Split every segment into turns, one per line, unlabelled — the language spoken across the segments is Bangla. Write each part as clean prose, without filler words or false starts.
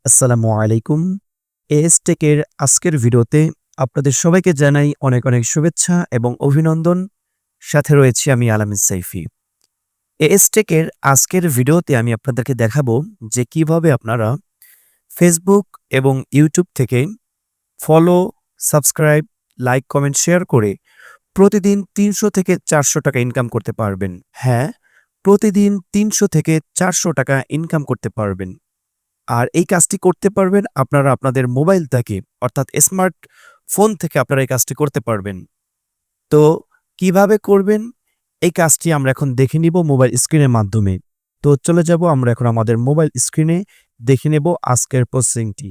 আসসালামু আলাইকুম। এএসটেকের আজকের ভিডিওতে আপনাদের সবাইকে জানাই অনেক অনেক শুভেচ্ছা এবং অভিনন্দন। সাথে রয়েছি আমি আলামিন সাইফি। এএসটেকের আজকের ভিডিওতে আমি আপনাদেরকে দেখাবো যে কিভাবে আপনারা ফেসবুক এবং ইউটিউব থেকে follow, subscribe, like, comment, share করে প্রতিদিন ৩০০ থেকে ৪০০ টাকা ইনকাম করতে পারবেন। হ্যাঁ, প্রতিদিন ৩০০ থেকে ৪০০ টাকা ইনকাম করতে পারবেন। আর এই কাজটি করতে পারবেন আপনারা আপনাদের মোবাইল থেকে, অর্থাৎ স্মার্ট ফোন থেকে আপনারা এই কাজটি করতে পারবেন। তো কিভাবে করবেন এই কাজটি আমরা এখন দেখে নিব মোবাইল স্ক্রিনের মাধ্যমে। তো চলে যাব আমরা এখন আমাদের মোবাইল স্ক্রিনে দেখে নেব আজকের প্রসেসিংটি।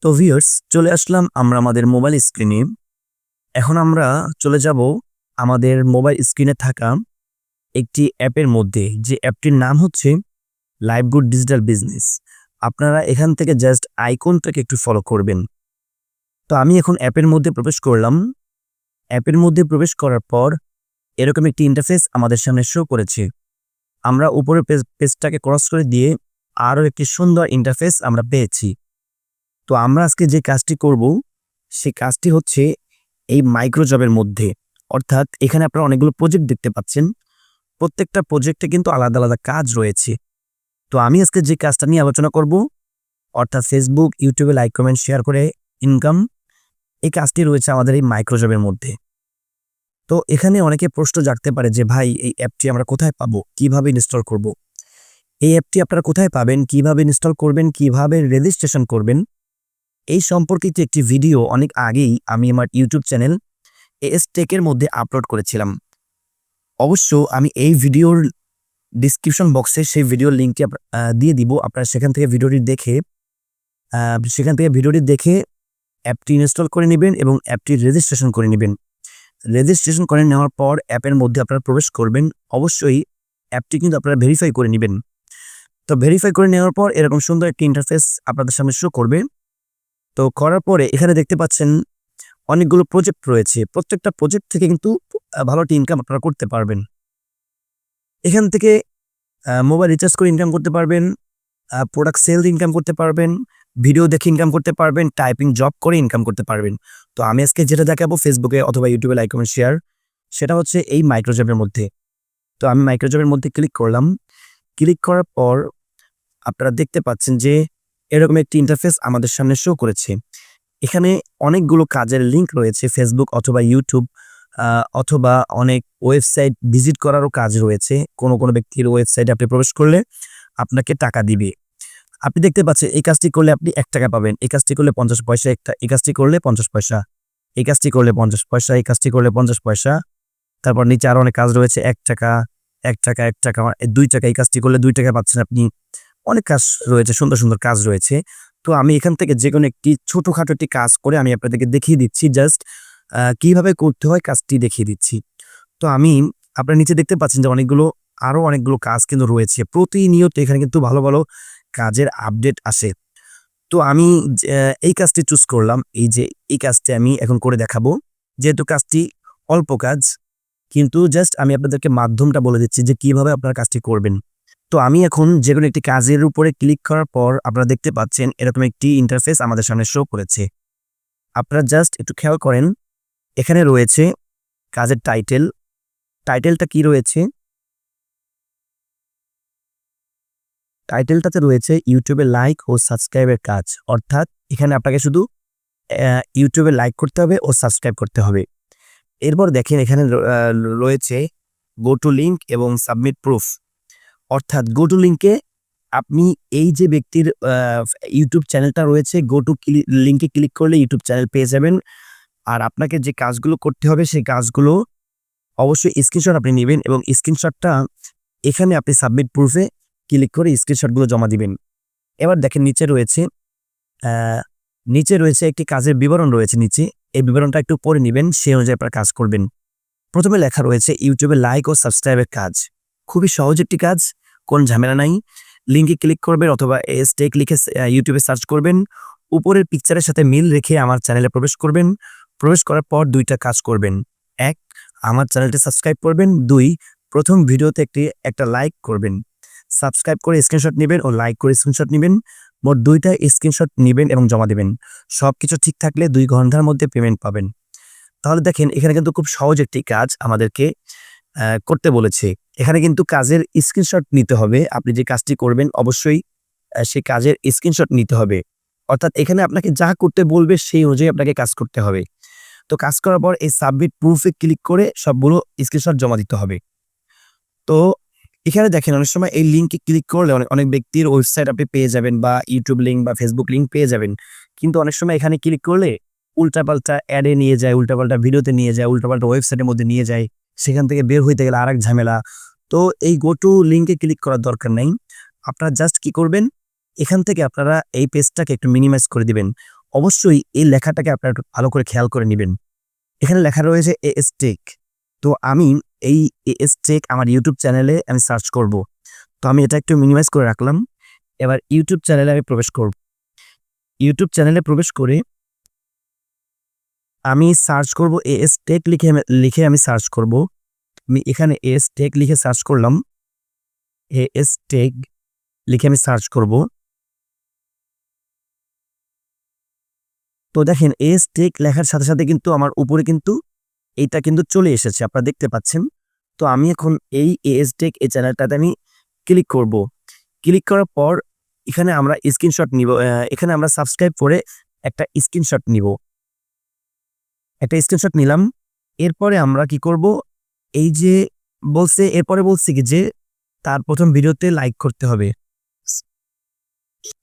তো ভিউয়ার্স, চলে আসলাম আমরা আমাদের মোবাইল স্ক্রিনে। এখন আমরা চলে যাব আমাদের মোবাইল স্ক্রিনে থাকা একটি অ্যাপের মধ্যে, যে অ্যাপটির নাম হচ্ছে লাইভগুড ডিজিটাল বিজনেস। আপনারা এখান থেকে জাস্ট আইকনটাকে একটু ফলো করবেন। তো আমি এখন অ্যাপের মধ্যে প্রবেশ করলাম। অ্যাপের মধ্যে প্রবেশ করার পর এরকম একটি ইন্টারফেস আমাদের সামনে শো করেছে। আমরা উপরের পেজটাকে ক্রস করে দিয়ে আরও একটি সুন্দর ইন্টারফেস আমরা পেয়েছি। তো আমরা আজকে যে কাজটি করব সেই কাজটি হচ্ছে এই মাইক্রোজবের মধ্যে, অর্থাৎ এখানে আপনারা অনেকগুলো প্রজেক্ট দেখতে পাচ্ছেন। প্রত্যেকটা প্রজেক্টে কিন্তু আলাদা আলাদা কাজ রয়েছে। তো আমি আজকে যে কাজটা নিয়ে আলোচনা করব, অর্থাৎ ফেসবুক, ইউটিউবে লাইক, কমেন্ট, শেয়ার করে ইনকাম, এই কাজটি রয়েছে আমাদের এই মাইক্রোজবের মধ্যে। তো এখানে অনেকে প্রশ্ন জাগতে পারে যে ভাই, এই অ্যাপটি আমরা কোথায় পাবো, কিভাবে ইনস্টল করব। এই অ্যাপটি আপনারা কোথায় পাবেন, কিভাবে ইনস্টল করবেন, কিভাবে রেজিস্ট্রেশন করবেন, এই সম্পর্কিত একটি ভিডিও অনেক আগেই আমি আমার ইউটিউব চ্যানেল এএসটেকের মধ্যে আপলোড করেছিলাম। অবশ্য আমি এই ভিডিওর ডিসক্রিপশন বক্সে সেই ভিডিওর লিঙ্কটি দিয়ে দিব। আপনারা সেখান থেকে ভিডিওটি দেখে অ্যাপটি ইনস্টল করে নেবেন এবং অ্যাপটি রেজিস্ট্রেশন করে নেবেন। রেজিস্ট্রেশন করে নেওয়ার পর অ্যাপের মধ্যে আপনারা প্রবেশ করবেন। অবশ্যই অ্যাপটি কিন্তু আপনারা ভেরিফাই করে নেবেন। তো ভেরিফাই করে নেওয়ার পর এরকম সুন্দর একটি ইন্টারফেস আপনাদের সামনে শো করবে। তো করার পরে এখানে দেখতে পাচ্ছেন অনেকগুলো প্রজেক্ট রয়েছে। প্রত্যেকটা প্রজেক্ট থেকে কিন্তু ভালো একটি ইনকাম আপনারা করতে পারবেন। এখান থেকে মোবাইল রিচার্জ করে ইনকাম করতে পারবেন, প্রোডাক্ট সেল ইনকাম করতে পারবেন, ভিডিও দেখে ইনকাম করতে পারবেন, টাইপিং জব করে ইনকাম করতে পারবেন। তো আমি আজকে যেটা দেখাবো ফেসবুকে অথবা ইউটিউবে লাইক, কমেন্ট, শেয়ার, সেটা হচ্ছে এই মাইক্রোজবের মধ্যে। তো আমি মাইক্রোজবের মধ্যে ক্লিক করলাম। ক্লিক করার পর আপনারা দেখতে পাচ্ছেন যে এরকম একটি ইন্টারফেস আমাদের সামনে শো করেছে। এখানে অনেকগুলো কাজের লিঙ্ক রয়েছে, ফেসবুক অথবা ইউটিউব অথবা অনেক ওয়েবসাইট ভিজিট করারও কাজ রয়েছে। কোনো ব্যক্তির ওয়েবসাইটে আপনি প্রবেশ করলে আপনাকে টাকা দিবে। আপনি দেখতে পাচ্ছেন এই কাজটি করলে আপনি ১ টাকা পাবেন, এই কাজটি করলে ৫০ পয়সা, এই কাজটি করলে ৫০ পয়সা, এই কাজটি করলে ৫০ পয়সা, এই কাজটি করলে ৫০ পয়সা। তারপর নিচে আরো অনেক কাজ রয়েছে, ১ টাকা, ১ টাকা, ১ টাকা, ২ টাকা, এই কাজটি করলে ২ টাকা পাচ্ছেন আপনি। অনেক কাজ রয়েছে, সুন্দর সুন্দর কাজ রয়েছে। তো আমি এখান থেকে যেকোনো একটি ছোটখাটো একটি কাজ করে আমি আপনাদেরকে দেখিয়ে দিচ্ছি। জাস্ট কিভাবে করতে হয় কাজটি দেখিয়ে দিচ্ছি। তো আমি আপনারা নিচে দেখতে পাচ্ছেন যে আরো অনেকগুলো কাজ কিন্তু রয়েছে। প্রতিনিয়ত এখানে কিন্তু ভালো ভালো কাজের আপডেট আসে। তো আমি এই কাজটি চুজ করলাম। এই কাজটি আমি এখন করে দেখাবো। যেহেতু কাজটি অল্প কাজ, কিন্তু জাস্ট আমি আপনাদেরকে মাধ্যমটা বলে দিচ্ছি যে কিভাবে আপনারা কাজটি করবেন। তো আমি এখন যেকোনো একটি কাজের উপরে ক্লিক করার পর আপনারা দেখতে পাচ্ছেন এরকম একটি ইন্টারফেস আমাদের সামনে শো করেছে। আপনারা জাস্ট একটু খেয়াল করেন, এখানে রয়েছে কাজের টাইটেল। টাইটেলটা কি রয়েছে? টাইটেলটাতে রয়েছে ইউটিউবে লাইক ও সাবস্ক্রাইবের কাজ। অর্থাৎ এখানে আপনাকে শুধু ইউটিউবে লাইক করতে হবে ও সাবস্ক্রাইব করতে হবে। এরপর দেখেন এখানে রয়েছে গো টু লিঙ্ক এবং সাবমিট প্রুফ। অর্থাৎ গো টু লিঙ্কে আপনি এই যে ব্যক্তির ইউটিউব চ্যানেলটা রয়েছে, গো টু লিঙ্কে ক্লিক করলে ইউটিউব চ্যানেল পেয়ে যাবেন। আর আপনাকে যে কাজগুলো করতে হবে সেই কাজগুলো অবশ্যই স্ক্রিনশট আপনি নেবেন এবং স্ক্রিনশটটা এখানে আপনি সাবমিট প্রুফে ক্লিক করে স্ক্রিনশটগুলো জমা দিবেন। এবার দেখেন নিচে রয়েছে একটি কাজের বিবরণ রয়েছে নিচে। এই বিবরণটা একটু পড়ে নিবেন, সেই অনুযায়ী আপনারা কাজ করবেন। প্রথমে লেখা রয়েছে ইউটিউবে লাইক ও সাবস্ক্রাইবের কাজ। খুবই সহজ একটি কাজ, কোন ঝামেলা নাই। লিঙ্কে ক্লিক করবেন অথবা এএসটেক লিখে ইউটিউবে সার্চ করবেন। উপরের পিকচারের সাথে মিল রেখে আমার চ্যানেলে প্রবেশ করবেন। প্রবেশ করার পর ২টা কাজ করবেন। ১, আমার চ্যানেলটি সাবস্ক্রাইব করবেন। ২, প্রথম ভিডিওতে একটা লাইক করবেন। সাবস্ক্রাইব করে স্ক্রিনশট নিবেন ও লাইক করে স্ক্রিনশট নিবেন। মোট ২টা স্ক্রিনশট নিবেন এবং জমা দিবেন। সবকিছু ঠিক থাকলে ২ ঘন্টার মধ্যে পেমেন্ট পাবেন। তাহলে দেখেন এখানে কিন্তু খুব সহজ একটি কাজ আমাদেরকে করতে বলেছে। এখানে কিন্তু কাজের স্ক্রিনশট নিতে হবে। আপনি যে কাজটি করবেন অবশ্যই সেই কাজের স্ক্রিনশট নিতে হবে। অর্থাৎ এখানে আপনাকে যা করতে বলবে সেই অনুযায়ী আপনাকে কাজ করতে হবে। তো কাজ করার পর এই সাবমিট প্রুফে ক্লিক করে সবগুলো স্ক্রিনশট জমা দিতে হবে। তো এখানে দেখেন অনেক সময় এই লিঙ্কে ক্লিক করলে অনেক ব্যক্তির ওয়েবসাইট আপনি পেয়ে যাবেন বা YouTube লিঙ্ক বা Facebook লিঙ্ক পেয়ে যাবেন। কিন্তু অনেক সময় এখানে ক্লিক করলে উল্টাপাল্টা অ্যাডে নিয়ে যায়, উল্টাপাল্টা ভিডিওতে নিয়ে যায়, উল্টাপাল্টা ওয়েবসাইটের মধ্যে নিয়ে যায়। সেখান থেকে বের হইতে গেলে আরেক ঝামেলা। তো এই গো টু লিঙ্কে ক্লিক করার দরকার নাই। আপনারা জাস্ট কি করবেন, এখান থেকে আপনারা এই পেজটাকে একটু মিনিমাইজ করে দিবেন। অবশ্যই এই লেখাটাকে আপনারা একটু ভালো করে খেয়াল করে নিবেন। এখানে লেখা রয়েছে AS Tech। তো আমি এই AS Tech আমার YouTube চ্যানেলে আমি সার্চ করব। তো আমি এটা একটু মিনিমাইজ করে রাখলাম। এবার YouTube চ্যানেলে আমি প্রবেশ করব। YouTube চ্যানেলে প্রবেশ করে আমি সার্চ করব AS Tech লিখে আমি সার্চ করব। আমি এখানে AS Tech লিখে সার্চ করলাম। AS Tech লিখে আমি সার্চ করব। তো দেখেন AS Tech লেখার সাথে সাথে কিন্তু আমার উপরে কিন্তু এইটা কিন্তু চলে এসেছে, আপনারা দেখতে পাচ্ছেন। তো আমি এখন এই AS Tech এই চ্যানেলটাতে আমি ক্লিক করব। ক্লিক করার পর এখানে আমরা স্ক্রিনশট নিব। এখানে আমরা সাবস্ক্রাইব করে একটা স্ক্রিনশট নিব। একটা স্ক্রিনশট নিলাম। এরপরে আমরা কি করব, এই যে এরপরে বলছে কি যে তার প্রথম ভিডিওতে লাইক করতে হবে।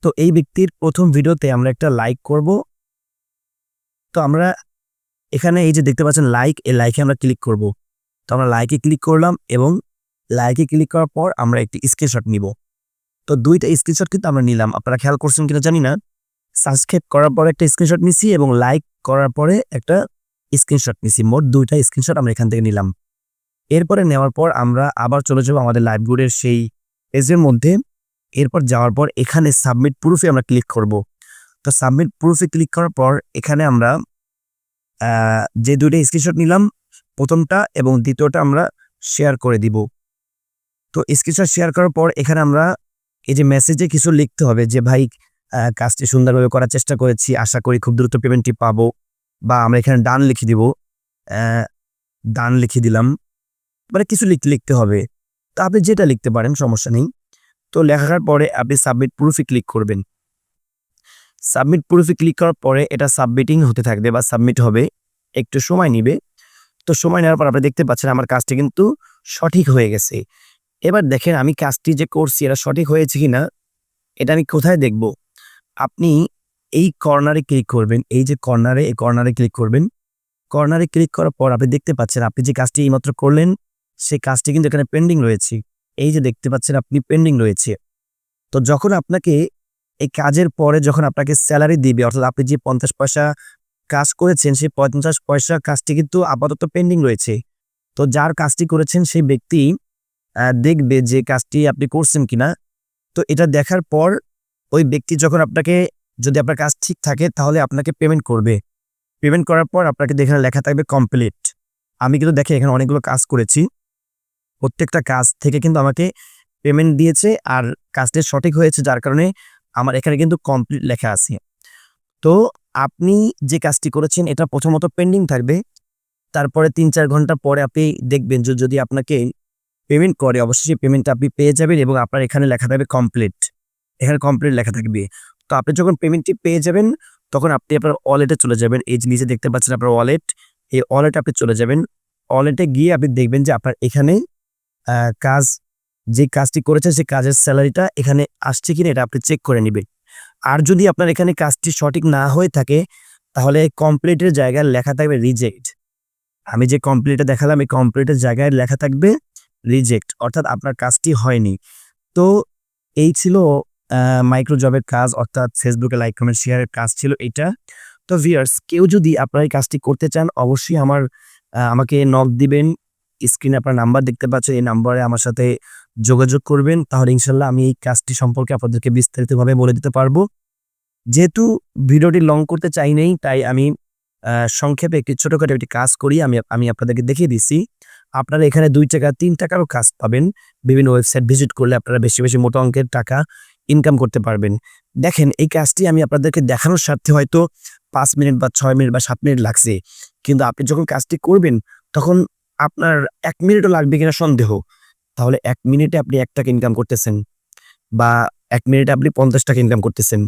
তো এই ব্যক্তির প্রথম ভিডিওতে আমরা একটা লাইক করব। তো আমরা এখানে এই যে দেখতে পাচ্ছেন লাইক, এই লাইকে আমরা ক্লিক করব। তো আমরা লাইকে ক্লিক করলাম এবং লাইকে ক্লিক করার পর আমরা একটি স্ক্রিনশট নিব। তো ২টা স্ক্রিনশট কিন্তু আমরা নিলাম। আপনারা খেয়াল করছেন কিনা জানি না। সাবস্ক্রাইব করার পরে একটা স্ক্রিনশট নিছি এবং লাইক করার পরে একটা স্ক্রিনশট নিছি। মোট ২টা স্ক্রিনশট আমরা এখান থেকে নিলাম। এরপরে নেওয়ার পর আমরা আবার চলে যাব আমাদের লাইভগুডের সেই পেজের মধ্যে। এরপর যাওয়ার পর এখানে সাবমিট প্রুফে আমরা ক্লিক করব। তো সাবমিট প্রুফে ক্লিক করার পর এখানে আমরা যে ২টা স্ক্রিনশট নিলাম, প্রথমটা এবং দ্বিতীয়টা আমরা শেয়ার করে দিব। তো স্ক্রিনশট শেয়ার করার পর এখানে আমরা এই যে মেসেজে কিছু লিখতে হবে যে ভাই কাজটি সুন্দরভাবে করার চেষ্টা করেছি, আশা করি খুব দ্রুত পেমেন্টটি পাবো। বা আমরা এখানে ডান লিখে দিব। ডান লিখে দিলাম, মানে কিছু লিখতে হবে। তো আপনি যেটা লিখতে পারেন, সমস্যা নেই। তো লেখার পরে আপনি সাবমিট প্রুফে ক্লিক করবেন। সাবমিট প্রুফে ক্লিক করার পরে এটা সাবমিটিং হতে থাকবে বা সাবমিট হবে, একটু সময় নিবে। তো সময় নেওয়ার পর আপনি দেখতে পাচ্ছেন আমার কাজটি কিন্তু সঠিক হয়ে গেছে। এবার দেখেন আমি কাজটি যে করছি এটা সঠিক হয়েছে কিনা এটা আমি কোথায় দেখব। আপনি এই কর্নারে ক্লিক করবেন। এই যে কর্নারে, এই কর্নারে ক্লিক করবেন। কর্নারে ক্লিক করার পর আপনি দেখতে পাচ্ছেন আপনি যে কাজটি এইমাত্র করলেন সেই কাজটি কিন্তু এখানে পেন্ডিং রয়েছে। এই যে দেখতে পাচ্ছেন আপনি পেন্ডিং রয়েছে। তো যখন আপনাকে এই কাজের পরে যখন আপনাকে স্যালারি দিবে, অর্থাৎ আপনি যে ৫০ পয়সা কাজ করেছেন সেই ৫০ পয়সা কাজটি কিন্তু আপাতত পেন্ডিং রয়েছে। তো যার কাজটি করেছেন সেই ব্যক্তি দেখবে যে কাজটি আপনি করছেন কিনা। তো এটা দেখার পর ওই ব্যক্তি যখন আপনাকে, যদি আপনার কাজ ঠিক থাকে তাহলে আপনাকে পেমেন্ট করবে। পেমেন্ট করার পর আপনাকে এখানে লেখা থাকবে কমপ্লিট। আমি কিন্তু দেখেন এখানে অনেকগুলো কাজ করেছি। প্রত্যেকটা কাজ থেকে কিন্তু আমাকে পেমেন্ট দিয়েছে আর কাজটি সঠিক হয়েছে, যার কারণে আমার এখানে কিন্তু কমপ্লিট লেখা আছে। তো আপনি যে কাজটি করেছেন এটা প্রথমত পেন্ডিং থাকবে। তারপরে ৩-৪ ঘন্টা পরে আপনি দেখবেন যে যদি আপনাকে পেমেন্ট করে, অবশ্যই পেমেন্টটা আপনি পেয়ে যাবেন এবং আপনার এখানে লেখা থাকবে কমপ্লিট। এখানে কমপ্লিট লেখা থাকবে। তো আপনি যখন পেমেন্টটি পেয়ে যাবেন তখন আপনি আপনার ওয়ালেটে চলে যাবেন। এই যে নিচে দেখতে পাচ্ছেন আপনার ওয়ালেট, এই ওয়ালেটে আপনি চলে যাবেন। ওয়ালেটে গিয়ে আপনি দেখবেন যে আপনার এখানে যে কাজটি করেছেন সেই কাজের স্যালারিটা এখানে আসছে কিনা এটা আপনি চেক করে নিবেন। আর যদি আপনার এখানে কাজটি সঠিক না হয়ে থাকে তাহলে কমপ্লিটের জায়গায় লেখা থাকবে রিজেক্ট। আমি যে কমপ্লিটে দেখালাম এই কমপ্লিটের জায়গায় লেখা থাকবে রিজেক্ট, অর্থাৎ আপনার কাজটি হয়নি। তো এই ছিল মাইক্রো জবের কাজ, অর্থাৎ ফেসবুকে লাইক কমেন্ট শেয়ারের কাজ ছিল এটা। তো ভিউয়ার্স, কেউ যদি আপনার এই কাজটি করতে চান অবশ্যই আমাকে নক দিবেন। স্ক্রিনে আপনার নাম্বার দেখতে পাচ্ছেন, এই নাম্বারে আমার সাথে যোগাযোগ করবেন। তাহলে ইনশাল্লাহ আমি এই কাজটি সম্পর্কে আপনাদেরকে বিস্তারিতভাবে বলে দিতে পারবো। যেহেতু ভিডিওটি লং করতে চাই নাই, তাই আমি সংক্ষেপে একটি ছোটখাটো একটি কাজ করি। আমি আপনাদেরকে দেখিয়ে দিচ্ছি। আপনারা এখানে ৳2 ৳3 কাজ পাবেন। বিভিন্ন ওয়েবসাইট ভিজিট করলে আপনারা বেশি মোটা অঙ্কের টাকা ইনকাম করতে পারবেন। দেখেন, এই কাজটি আমি আপনাদেরকে দেখানোর স্বার্থে হয়তো 5 মিনিট বা 6 মিনিট বা 7 মিনিট লাগছে। কিন্তু আপনি যখন কাজটি করবেন তখন আপনার 1 মিনিটও লাগবে কিনা সন্দেহ। তাহলে ১ মিনিটে আপনি ৳1 ইনকাম করতেছেন বা ১ মিনিটে আপনি ৳50 ইনকাম করতেছেন।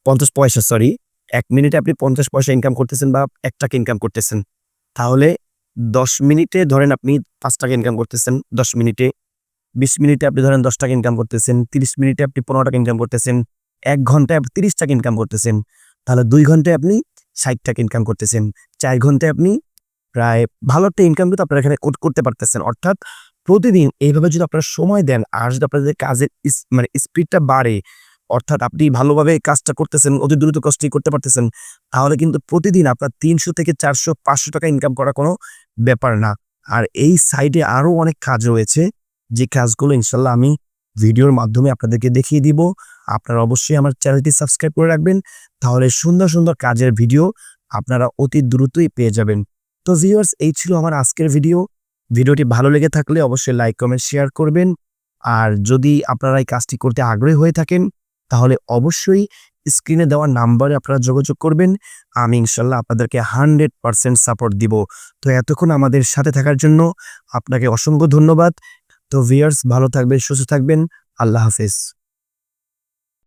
৫০ পয়সা সরি। ১ মিনিটে আপনি ৫০ পয়সা ইনকাম করতেছেন বা ৳1 ইনকাম করতেছেন। তাহলে ১০ মিনিটে ধরেন আপনি ৳5 ইনকাম করতেছেন ১০ মিনিটে। ২০ মিনিটে আপনি ধরেন ৳10 ইনকাম করতেছেন। ৩০ মিনিটে আপনি ৳15 ইনকাম করতেছেন। ১ ঘন্টায় আপনি ৳30 ইনকাম করতেছেন। তাহলে ২ ঘন্টায় আপনি ৳৬০ ইনকাম করতেছেন। ৪ ঘন্টায় আপনি প্রায় ভালো একটা ইনকাম কিন্তু আপনারা এখানে করতে পারতেছেন। অর্থাৎ প্রতিদিন এইভাবে যদি আপনারা সময় দেন আর যদি আপনাদের কাজের মানে স্পিডটা বাড়ে, অর্থাৎ আপনি ভালোভাবে কাজটা করতেছেন, অতি দ্রুত কাজটি করতে পারতেছেন, তাহলে কিন্তু প্রতিদিন আপনার ৩০০ থেকে ৪০০, ৳৫০০ ইনকাম করা কোনো ব্যাপার না। আর এই সাইডে আরো অনেক কাজ রয়েছে, যে কাজগুলো ইনশাআল্লাহ আমি ভিডিওর মাধ্যমে আপনাদেরকে দেখিয়ে দিব। আপনারা অবশ্যই আমার চ্যানেলটি সাবস্ক্রাইব করে রাখবেন। তাহলে সুন্দর কাজের ভিডিও আপনারা অতি দ্রুতই পেয়ে যাবেন। তো ভিউয়ার্স, এই ছিল আমার আজকের ভিডিও। ভিডিওটি ভালো লেগে থাকলে অবশ্যই লাইক, কমেন্ট, শেয়ার করবেন। আর যদি আপনারা এই কাজটি করতে আগ্রহী হয়ে থাকেন, তাহলে অবশ্যই স্ক্রিনে দেওয়া নাম্বারে আপনারা যোগাযোগ করবেন। আমি ইনশাআল্লাহ আপনাদেরকে 100% সাপোর্ট দিব। তো এতক্ষণ আমাদের সাথে থাকার জন্য আপনাকে অসংখ্য ধন্যবাদ। তো ভিউয়ার্স, ভালো থাকবেন, সুস্থ থাকবেন। আল্লাহ হাফেজ।